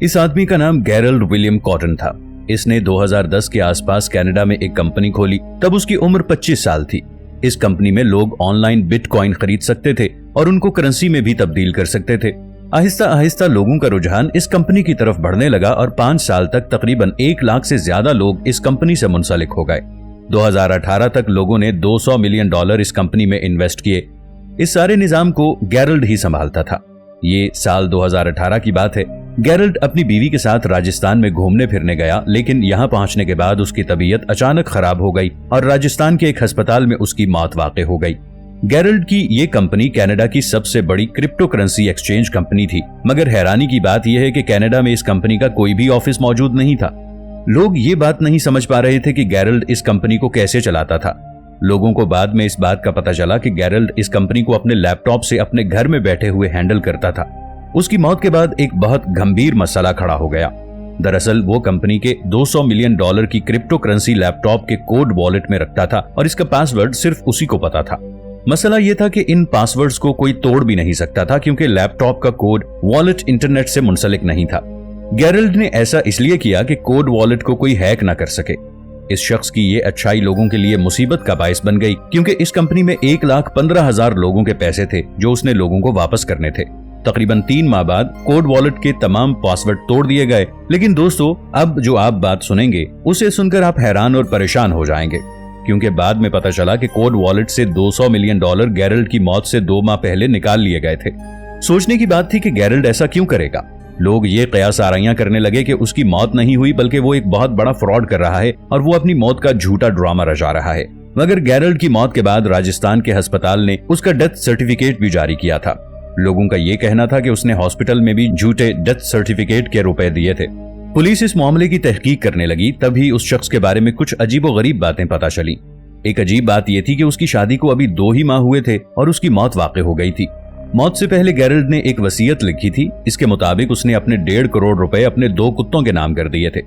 इस आदमी का नाम गैरल्ड विलियम कॉटन था। इसने 2010 के आसपास कनाडा में एक कंपनी खोली। तब उसकी उम्र 25 साल थी। इस कंपनी में लोग ऑनलाइन बिटकॉइन खरीद सकते थे और उनको करेंसी में भी तब्दील कर सकते थे। आहिस्ता आहिस्ता लोगों का रुझान इस कंपनी की तरफ बढ़ने लगा और 5 साल तक तकरीबन 1 लाख से ज्यादा लोग इस कंपनी से मुंसलिक हो गए। 2018 तक लोगों ने $200 मिलियन इस कंपनी में इन्वेस्ट किए। इस सारे निजाम को गैरल्ड ही संभालता था। ये साल 2018 की बात है। गैरल्ड अपनी बीवी के साथ राजस्थान में घूमने फिरने गया, लेकिन यहाँ पहुंचने के बाद उसकी तबीयत अचानक खराब हो गई और राजस्थान के एक अस्पताल में उसकी मौत वाक़ई हो गई। गैरल्ड की ये कंपनी कनाडा की सबसे बड़ी क्रिप्टो करेंसी एक्सचेंज कंपनी थी, मगर हैरानी की बात यह है कि कनाडा में इस कंपनी का कोई भी ऑफिस मौजूद नहीं था। लोग ये बात नहीं समझ पा रहे थे कि गैरल्ड इस कंपनी को कैसे चलाता था। लोगों को बाद में इस बात का पता चला कि गैरल्ड इस कंपनी को अपने लैपटॉप से अपने घर में बैठे हुए हैंडल करता था। उसकी मौत के बाद एक बहुत गंभीर मसला खड़ा हो गया। दरअसल वो कंपनी के $200 मिलियन की क्रिप्टो करेंसी लैपटॉप के कोड वॉलेट में रखता था और इसका पासवर्ड सिर्फ उसी को पता था। मसला ये था कि इन पासवर्ड्स को कोई तोड़ भी नहीं सकता था, क्योंकि लैपटॉप का कोड वॉलेट इंटरनेट से मुंसलिक नहीं था। गैरल्ड ने ऐसा इसलिए किया कि कोड वॉलेट को कोई हैक ना कर सके। इस शख्स की ये अच्छाई लोगों के लिए मुसीबत का बायस बन गई, क्योंकि इस कंपनी में 1,15,000 लोगों के पैसे थे जो उसने लोगों को वापस करने थे। तकरीबन 3 माह बाद कोड वॉलेट के तमाम पासवर्ड तोड़ दिए गए। लेकिन दोस्तों, अब जो आप बात सुनेंगे उसे सुनकर आप हैरान और परेशान हो जाएंगे, क्योंकि बाद में पता चला कि कोड वॉलेट से $200 मिलियन गैरल्ड की मौत से 2 माह पहले निकाल लिए गए थे। सोचने की बात थी कि गैरल्ड ऐसा क्यों करेगा। लोग ये कयास आराइयां करने लगे कि उसकी मौत नहीं हुई, बल्कि वो एक बहुत बड़ा फ्रॉड कर रहा है और वो अपनी मौत का झूठा ड्रामा रचा रहा है। मगर गैरल्ड की मौत के बाद राजस्थान के अस्पताल ने उसका डेथ सर्टिफिकेट भी जारी किया था। लोगों का ये कहना था कि उसने हॉस्पिटल में भी झूठे डेथ सर्टिफिकेट के रुपए दिए थे। पुलिस इस मामले की तहकीक करने लगी, तभी उस शख्स के बारे में कुछ अजीबोगरीब बातें पता चली। एक अजीब बात यह थी कि उसकी शादी को अभी 2 ही माह हुए थे और उसकी मौत वाक़ई हो गई थी। मौत से पहले गैरल्ड ने एक वसीयत लिखी थी। इसके मुताबिक उसने अपने 1.5 करोड़ रुपए अपने 2 कुत्तों के नाम कर दिए थे।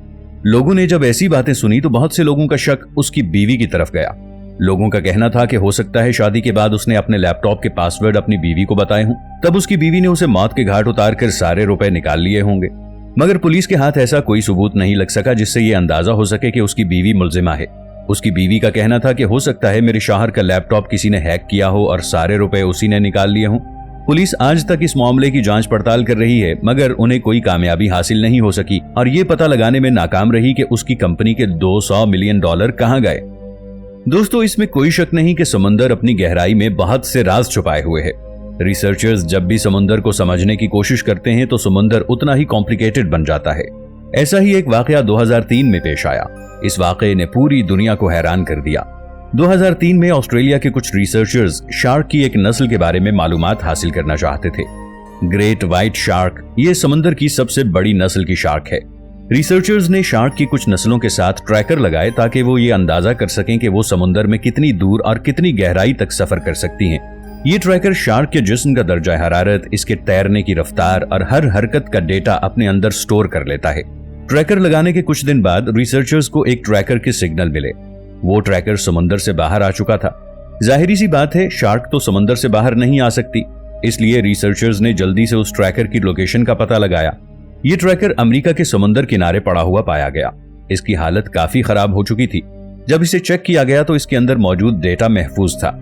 लोगों ने जब ऐसी बातें सुनी तो बहुत से लोगों का शक उसकी बीवी की तरफ गया। लोगों का कहना था कि हो सकता है शादी के बाद उसने अपने लैपटॉप के पासवर्ड अपनी बीवी को बताए हों, तब उसकी बीवी ने उसे मौत के घाट उतार कर सारे रुपए निकाल लिए होंगे। मगर पुलिस के हाथ ऐसा कोई सबूत नहीं लग सका जिससे ये अंदाजा हो सके कि उसकी बीवी मुल्जिमा है। उसकी बीवी का कहना था कि हो सकता है मेरे शौहर का लैपटॉप किसी ने हैक किया हो और सारे रुपए उसी ने निकाल लिए हों। पुलिस आज तक इस मामले की जांच पड़ताल कर रही है, मगर उन्हें कोई कामयाबी हासिल नहीं हो सकी और ये पता लगाने में नाकाम रही कि उसकी कंपनी के $200 मिलियन कहां गए। दोस्तों, इसमें कोई शक नहीं कि समुंदर अपनी गहराई में बहुत से राज छुपाए हुए है। रिसर्चर्स जब भी समुंदर को समझने की कोशिश करते हैं तो समुंदर उतना ही कॉम्प्लिकेटेड बन जाता है। ऐसा ही एक वाकया 2003 में पेश आया। इस वाकये ने पूरी दुनिया को हैरान कर दिया। 2003 में ऑस्ट्रेलिया के कुछ रिसर्चर्स शार्क की एक नस्ल के बारे में मालूमात हासिल करना चाहते थे। ग्रेट व्हाइट शार्क ये समुंदर की सबसे बड़ी नस्ल की शार्क है। रिसर्चर्स ने शार्क की कुछ नस्लों के साथ ट्रैकर लगाए ताकि वो ये अंदाजा कर सकें कि वो समुंदर में कितनी दूर और कितनी गहराई तक सफर कर सकती हैं। ये ट्रैकर शार्क के जिस्म का दर्जा हरारत, इसके तैरने की रफ्तार और हर हरकत का डेटा अपने अंदर स्टोर कर लेता है। ट्रैकर लगाने के कुछ दिन बाद रिसर्चर्स को एक ट्रैकर के सिग्नल मिले। वो ट्रैकर समुंदर से बाहर आ चुका था। जाहिर सी बात है, शार्क तो समुंदर से बाहर नहीं आ सकती, इसलिए रिसर्चर्स ने जल्दी से उस ट्रैकर की लोकेशन का पता लगाया। ये ट्रैकर अमेरिका के समुंदर किनारे पड़ा हुआ पाया गया। इसकी हालत काफी खराब हो चुकी थी। जब इसे चेक किया गया तो इसके अंदर मौजूद डेटा महफूज था।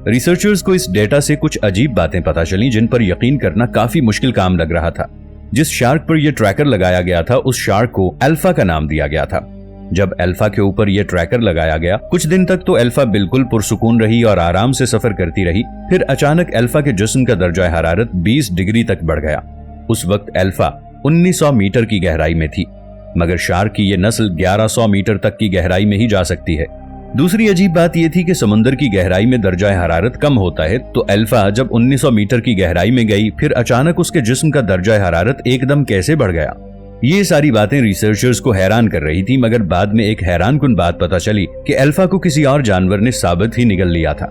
रिसर्चर्स को इस डेटा से कुछ अजीब बातें पता चली जिन पर यकीन करना काफी मुश्किल काम लग रहा था। जिस शार्क पर यह ट्रैकर लगाया गया था उस शार्क को अल्फा का नाम दिया गया था। जब अल्फा के ऊपर यह ट्रैकर लगाया गया, कुछ दिन तक तो अल्फा बिल्कुल पुरसुकून रही और आराम से सफर करती रही। फिर अचानक अल्फा के जिस्म का दर्जा हरारत 20 डिग्री तक बढ़ गया। उस वक्त अल्फा 1900 मीटर की गहराई में थी, मगर शार्क की यह नस्ल 1100 मीटर तक की गहराई में ही जा सकती है। दूसरी अजीब बात यह थी कि समुद्र की गहराई में दर्जा हरारत कम होता है, तो अल्फा जब 1900 मीटर की गहराई में गई, फिर अचानक उसके जिस्म का दर्जा हरारत एकदम कैसे बढ़ गया। ये सारी बातें रिसर्चर्स को हैरान कर रही थी, मगर बाद में एक हैरानकुन बात पता चली कि अल्फा को किसी और जानवर ने साबित ही निगल लिया था।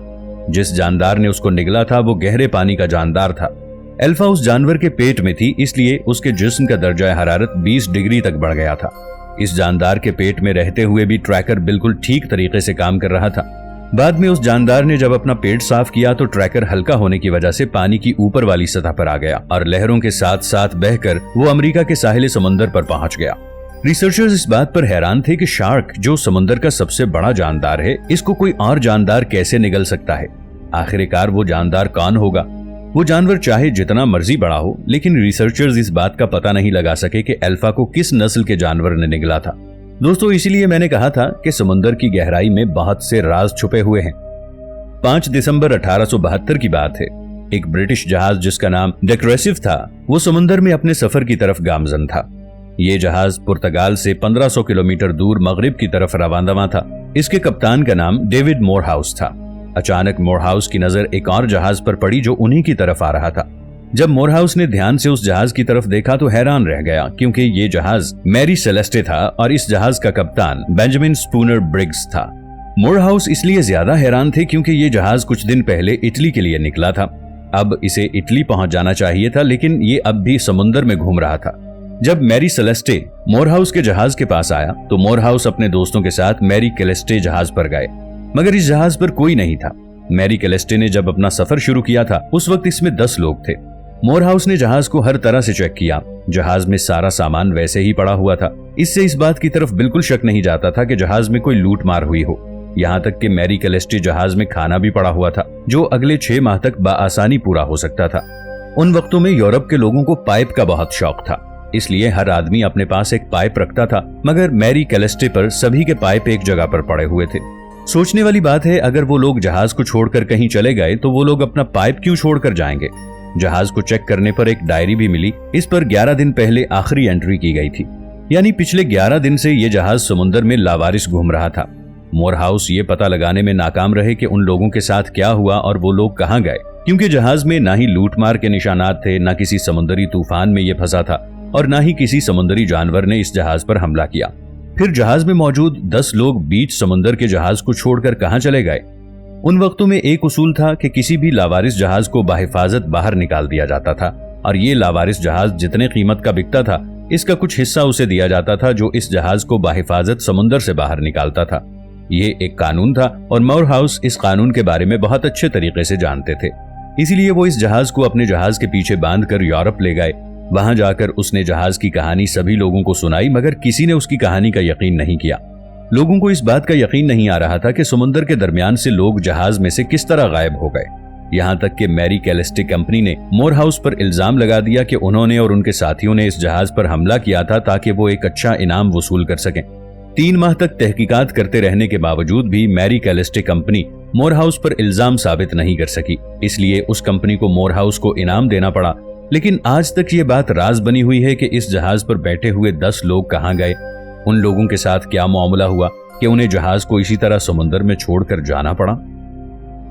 जिस जानदार ने उसको निगला था वो गहरे पानी का जानदार था। अल्फा उस जानवर के पेट में थी, इसलिए उसके जिस्म का दर्जा हरारत 20 डिग्री तक बढ़ गया था। इस जानदार के पेट में रहते हुए भी ट्रैकर बिल्कुल ठीक तरीके से काम कर रहा था। बाद में उस जानदार ने जब अपना पेट साफ किया तो ट्रैकर हल्का होने की वजह से पानी की ऊपर वाली सतह पर आ गया और लहरों के साथ साथ बहकर वो अमेरिका के साहिल समंदर पर पहुंच गया। रिसर्चर्स इस बात पर हैरान थे कि शार्क, जो समंदर का सबसे बड़ा जानदार है, इसको कोई और जानदार कैसे निगल सकता है। आखिरकार वो जानदार कौन होगा? वो जानवर चाहे जितना मर्जी बड़ा हो, लेकिन रिसर्चर्स इस बात का पता नहीं लगा सके कि अल्फा को किस नस्ल के जानवर ने निगला था। दोस्तों, इसीलिए मैंने कहा था कि समुद्र की गहराई में बहुत से राज छुपे हुए हैं। 5 दिसंबर 1872 की बात है। एक ब्रिटिश जहाज जिसका नाम डेक्रेसिव था, वो समुद्र में अपने सफर की तरफ गामजन था। ये जहाज पुर्तगाल से 1500 किलोमीटर दूर मगरिब की तरफ रवाना था। इसके कप्तान का नाम डेविड मोरहाउस था। अचानक मोरहाउस की नजर एक और जहाज पर पड़ी जो उन्हीं की तरफ आ रहा था। जब मोरहाउस ने ध्यान से उस जहाज की तरफ देखा तो हैरान रह गया, क्योंकि ये जहाज मैरी सेलेस्टे था और इस जहाज का कप्तान बेंजामिन स्पूनर ब्रिग्स था। मोरहाउस इसलिए ज्यादा हैरान थे क्योंकि ये जहाज कुछ दिन पहले इटली के लिए निकला था। अब इसे इटली पहुंच जाना चाहिए था, लेकिन ये अब भी समुद्र में घूम रहा था। जब मैरी सेलेस्टे मोरहाउस के जहाज के पास आया तो मोरहाउस अपने दोस्तों के साथ मैरी कैलेस्टे जहाज पर गए, मगर इस जहाज पर कोई नहीं था। मैरी कैलेस्टे ने जब अपना सफर शुरू किया था उस वक्त इसमें 10 लोग थे। मोरहाउस ने जहाज को हर तरह से चेक किया। जहाज में सारा सामान वैसे ही पड़ा हुआ था। इससे इस बात की तरफ बिल्कुल शक नहीं जाता था कि जहाज में कोई लूट मार हुई हो। यहाँ तक कि मैरी कैलेस्टे जहाज में खाना भी पड़ा हुआ था, जो अगले 6 माह तक बआसानी पूरा हो सकता था। उन वक्तों में यूरोप के लोगों को पाइप का बहुत शौक था, इसलिए हर आदमी अपने पास एक पाइप रखता था, मगर मैरी कैलेस्टे पर सभी के पाइप एक जगह पर पड़े हुए थे। सोचने वाली बात है, अगर वो लोग जहाज को छोड़कर कहीं चले गए तो वो लोग अपना पाइप क्यों छोड़कर जाएंगे। जहाज को चेक करने पर एक डायरी भी मिली। इस पर 11 दिन पहले आखिरी एंट्री की गई थी, यानी पिछले 11 दिन से ये जहाज समुद्र में लावारिस घूम रहा था। मोरहाउस ये पता लगाने में नाकाम रहे कि उन लोगों के साथ क्या हुआ और वो लोग कहां गए, क्योंकि जहाज में ना ही लूटमार के निशानात थे, ना किसी समुद्री तूफान में ये फंसा था और ना ही किसी समुद्री जानवर ने इस जहाज पर हमला किया। फिर जहाज में मौजूद 10 लोग बीच समुद्र के जहाज को छोड़कर कहां चले गए। उन वक्तों में एक उसूल था कि किसी भी लावारिस जहाज को बाहिफाजत बाहर निकाल दिया जाता था और ये लावारिस जहाज जितने कीमत का बिकता था, इसका कुछ हिस्सा उसे दिया जाता था जो इस जहाज को बाहिफाजत समुद्र से बाहर निकालता था। ये एक कानून था और मोरहाउस इस कानून के बारे में बहुत अच्छे तरीके से जानते थे। इसीलिए वो इस जहाज को अपने जहाज के पीछे बांधकर यूरोप ले गए। वहां जाकर उसने जहाज की कहानी सभी लोगों को सुनाई, मगर किसी ने उसकी कहानी का यकीन नहीं किया। लोगों को इस बात का यकीन नहीं आ रहा था कि समुद्र के दरमियान से लोग जहाज में से किस तरह गायब हो गए। यहाँ तक कि मैरी कैलेस्टे कंपनी ने मोरहाउस पर इल्जाम लगा दिया कि उन्होंने और उनके साथियों ने इस जहाज पर हमला किया था ताकि वो एक अच्छा इनाम वसूल कर सकें। 3 माह तक तहकीकात करते रहने के बावजूद भी मैरी कैलेस्टे कंपनी मोरहाउस पर इल्जाम साबित नहीं कर सकी, इसलिए उस कंपनी को मोरहाउस को इनाम देना पड़ा। लेकिन आज तक ये बात राज बनी हुई है कि इस जहाज पर बैठे हुए 10 लोग कहाँ गए, उन लोगों के साथ क्या मामला हुआ कि उन्हें जहाज को इसी तरह समुद्र में छोड़कर जाना पड़ा।